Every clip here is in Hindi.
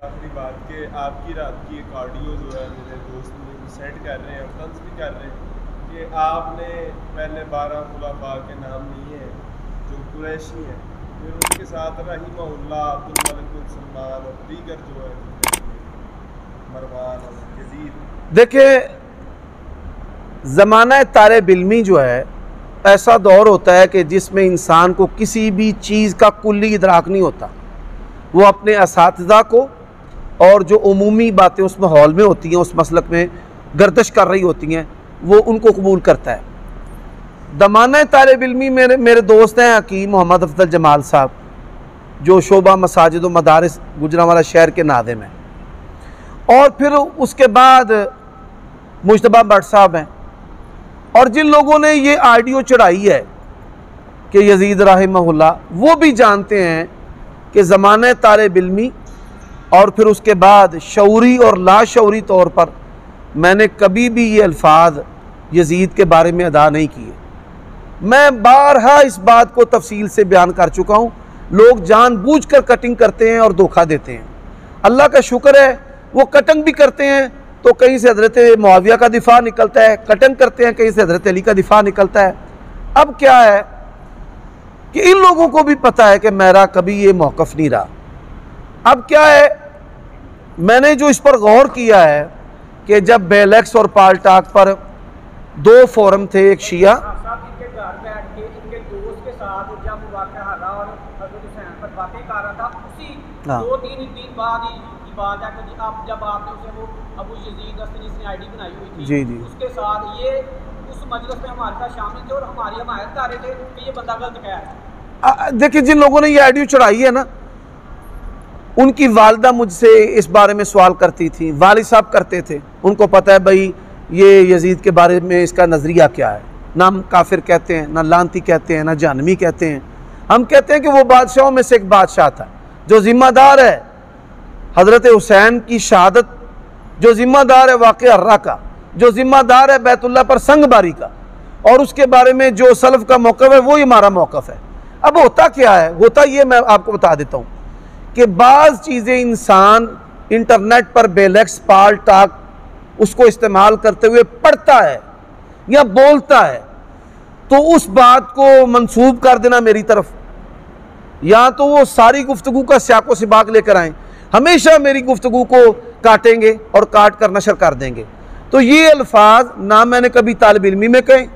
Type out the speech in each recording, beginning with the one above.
आखिरी बात कि आपकी रात की एक ऑडियो जो है मेरे दोस्त मुझे सेंड कर रहे हैं, तंज भी कर रहे हैं कि आपने पहले 12 खुलाफा के नाम लिए हैं जो कुरैशी हैं, फिर उनके साथ रहीमहुल्लाह अब्दुल मलिक बिन सलमान और दीगर जो है मरवान और यजीद। देखिए, ज़माना तालिब इल्मी जो है ऐसा दौर होता है कि जिसमें इंसान को किसी भी चीज़ का कुल्ली इदराक नहीं होता। वो अपने असातिज़ा को और जो उमूमी बातें उस माहौल में होती हैं, उस मसलक में गर्दिश कर रही होती हैं, वो उनको कबूल करता है। ज़माना तालिब इल्मी मेरे दोस्त हैं हकीम मोहम्मद अफजल जमाल साहब, जो शोबा मसाजिद व मदारिस गुजरांवाला शहर के नादिम हैं, और फिर उसके बाद मुश्तबा भट्ट साहब हैं, और जिन लोगों ने ये ऑडियो चढ़ाई है कि यजीद रहमहुल्लाह, वो भी जानते हैं कि ज़माने तालिब इल्मी और फिर उसके बाद शऊरी और लाशऊरी तौर पर मैंने कभी भी ये अल्फाज यजीद के बारे में अदा नहीं किए। मैं बारहा इस बात को तफसील से बयान कर चुका हूँ। लोग जानबूझकर कटिंग करते हैं और धोखा देते हैं। अल्लाह का शुक्र है, वो कटिंग भी करते हैं तो कहीं से हज़रत मुआविया का दिफा निकलता है, कटिंग करते हैं कहीं से हज़रत अली का दिफा निकलता है। अब क्या है कि इन लोगों को भी पता है कि मेरा कभी ये मौक़िफ़ नहीं रहा। अब क्या है, मैंने जो इस पर गौर किया है कि जब बेलेक्स और पालटाक पर दो फोरम थे, एक शिया इनके घर बैठ के इनके दोस्त के साथ जब वाक़या हरा और हज़रत हुसैन पर बातें कर रहा था, उसी 2-3 दिन बाद ही की बात है कि अब जब आपने उसे वो अबू यजीद अस्तनी से आईडी बनाई हुई थी, जी जी, उसके साथ ये उस मजलिस में हमारे साथ शामिल थे और हमारी हमायत कर रहे थे कि ये बंदा गलत कह रहा है। देखिए, जिन लोगों ने ये ऑडियो चढ़ाई है ना, उनकी वालदा मुझसे इस बारे में सवाल करती थी, वालिद साहब करते थे। उनको पता है भाई ये यजीद के बारे में इसका नज़रिया क्या है। ना हम काफिर कहते हैं, ना लानती कहते हैं, ना जानवी कहते हैं। हम कहते हैं कि वो बादशाहों में से एक बादशाह था जो ज़िम्मेदार है हज़रत हुसैन की शहादत, जो ज़िम्मेदार है वाक़या अर्रा का, जो ज़िम्मेदार है बैतुल्लाह पर संगबारी का, और उसके बारे में जो सलफ़ का मौक़िफ़ है वही हमारा मौक़िफ़ है। अब होता क्या है, होता ये मैं आपको बता देता हूँ कि बाज़ चीज़ें इंसान इंटरनेट पर बेलेक्स पाल टाक उसको इस्तेमाल करते हुए पढ़ता है या बोलता है, तो उस बात को मंसूब कर देना मेरी तरफ, या तो वो सारी गुफ्तगू का स्याको सिबाक लेकर आएँ, हमेशा मेरी गुफ्तगू को काटेंगे और काट कर नशर कर देंगे। तो ये अल्फाज ना मैंने कभी तालिब इल्मी में कहे,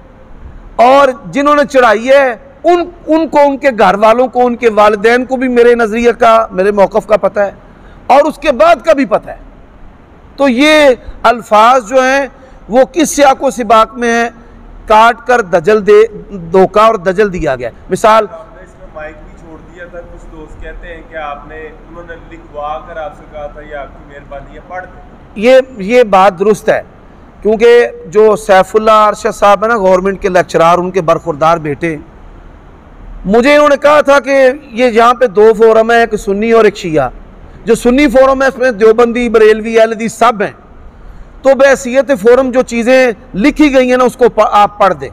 और जिन्होंने चढ़ाई है उनको, उनके घर वालों को, उनके वालिदैन को भी मेरे नज़रिए का, मेरे मौक़िफ़ का पता है, और उसके बाद का भी पता है। तो ये अल्फाज जो हैं वो किस स्याको सिबाक में है, काट कर दजल दे, धोखा और दजल दिया गया। मिसाल, आपने इसमें माइक भी छोड़ दिया था, कुछ दोस्त कहते हैं कि आपने उन्होंने लिखवा कर आपसे कहा था ये आपकी मेहरबानी है, पढ़ दें। ये बात दुरुस्त है, क्योंकि जो सैफुल्लाह अरशद साहब है ना, गवर्नमेंट के लेक्चरार, उनके बरखुरदार बेटे, मुझे इन्होंने कहा था कि ये यहाँ पे दो फोरम है, एक सुन्नी और एक शिया। जो सुन्नी फोरम है इसमें देवबंदी, बरेलवी, अहलदी सब हैं, तो बहैसियत फोरम जो चीज़ें लिखी गई हैं ना उसको आप पढ़ दें।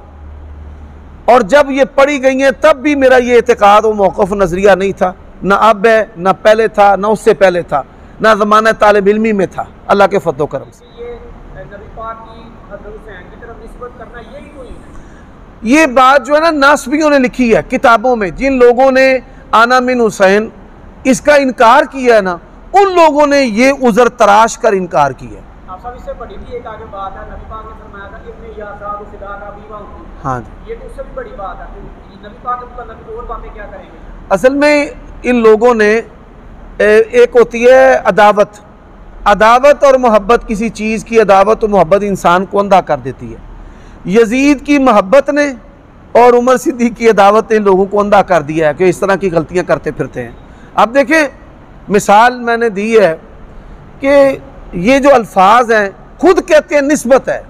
और जब ये पढ़ी गई हैं तब भी मेरा ये एतकाद और मौक़िफ़ नज़रिया नहीं था, ना अब है, ना पहले था, ना उससे पहले था, ना ज़माना तालिब इल्मी में था। अल्लाह के फज़ल व करम से ये नबी पाक की हज़रत हुसैन की तरफ निस्बत करना यही कोई है। ये बात जो है ना नासबियों ने लिखी है किताबों में। जिन लोगों ने आना मिन हुसैन इसका इनकार किया है ना, उन लोगों ने ये उज़र तराश कर इनकार किया। आप सब इससे बड़ी भी एक आगे बात है, नबी पाक ने फरमाया था कि इब्ने यासार फिदा का बीवा होती है। हाँ, ये तो उससे भी बड़ी बात है। तो नबी पाक के मतलब और बातें क्या करेंगे? असल में इन लोगों ने एक होती है अदावत, अदावत और मोहब्बत, किसी चीज़ की अदावत और मोहब्बत इंसान को अंधा कर देती है। यजीद की मोहब्बत ने और उमर सिद्दीक़ की अदावत ने लोगों को अंधा कर दिया है कि इस तरह की गलतियां करते फिरते हैं। अब देखें, मिसाल मैंने दी है कि ये जो अल्फाज हैं खुद कहते हैं निस्बत है,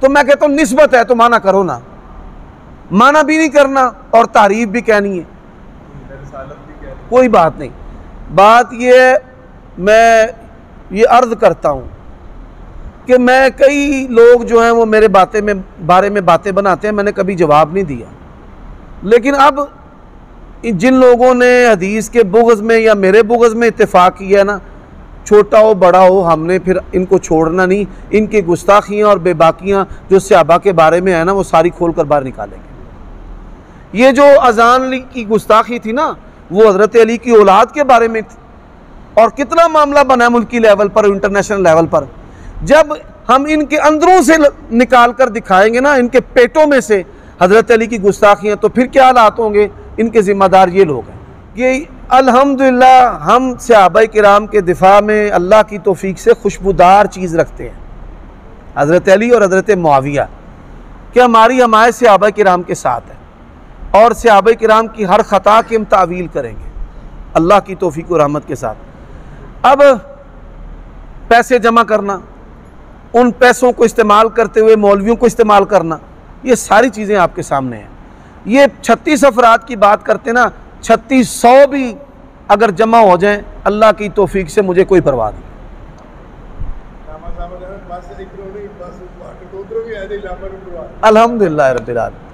तो मैं कहता हूँ निस्बत है तो माना करो ना, माना भी नहीं करना और तारीफ भी कहनी है, कोई बात नहीं। बात ये है, मैं ये अर्ज़ करता हूँ कि मैं, कई लोग जो हैं वो मेरे बारे में बातें बनाते हैं, मैंने कभी जवाब नहीं दिया। लेकिन अब जिन लोगों ने हदीस के बुग़्ज़ में या मेरे बुग़्ज़ में इत्तेफाक किया ना, छोटा हो बड़ा हो, हमने फिर इनको छोड़ना नहीं। इनकी गुस्ताखियाँ और बेबाकियाँ जो सहाबा के बारे में है ना, वो सारी खोल कर बाहर निकालेंगे। ये जो अजान की गुस्ताखी थी ना, वो हज़रत अली की औलाद के बारे में थी, और कितना मामला बना मुल्की लेवल पर, इंटरनेशनल लेवल पर। जब हम इनके अंदरों से निकाल कर दिखाएंगे ना, इनके पेटों में से हज़रत अली की गुस्ताखियाँ, तो फिर क्या हालात होंगे। इनके ज़िम्मेदार ये लोग हैं। ये अल्हम्दुलिल्लाह हम सहाबा किराम के दिफा में अल्लाह की तौफीक से खुशबूदार चीज़ रखते हैं, हज़रत अली और हज़रत मुआविया, कि हमारी हमायत सहाबा किराम के साथ है और सहाबा किराम की हर ख़ता की हम तावील करेंगे अल्लाह की तौफीक और रहमत के साथ। अब पैसे जमा करना, उन पैसों को इस्तेमाल करते हुए मौलवियों को इस्तेमाल करना, ये सारी चीज़ें आपके सामने हैं। ये 36 अफराद की बात करते ना, 3600 भी अगर जमा हो जाएं, अल्लाह की तौफीक से मुझे कोई परवाह नहीं। अल्हम्दुलिल्लाह रब्बिल आलमीन।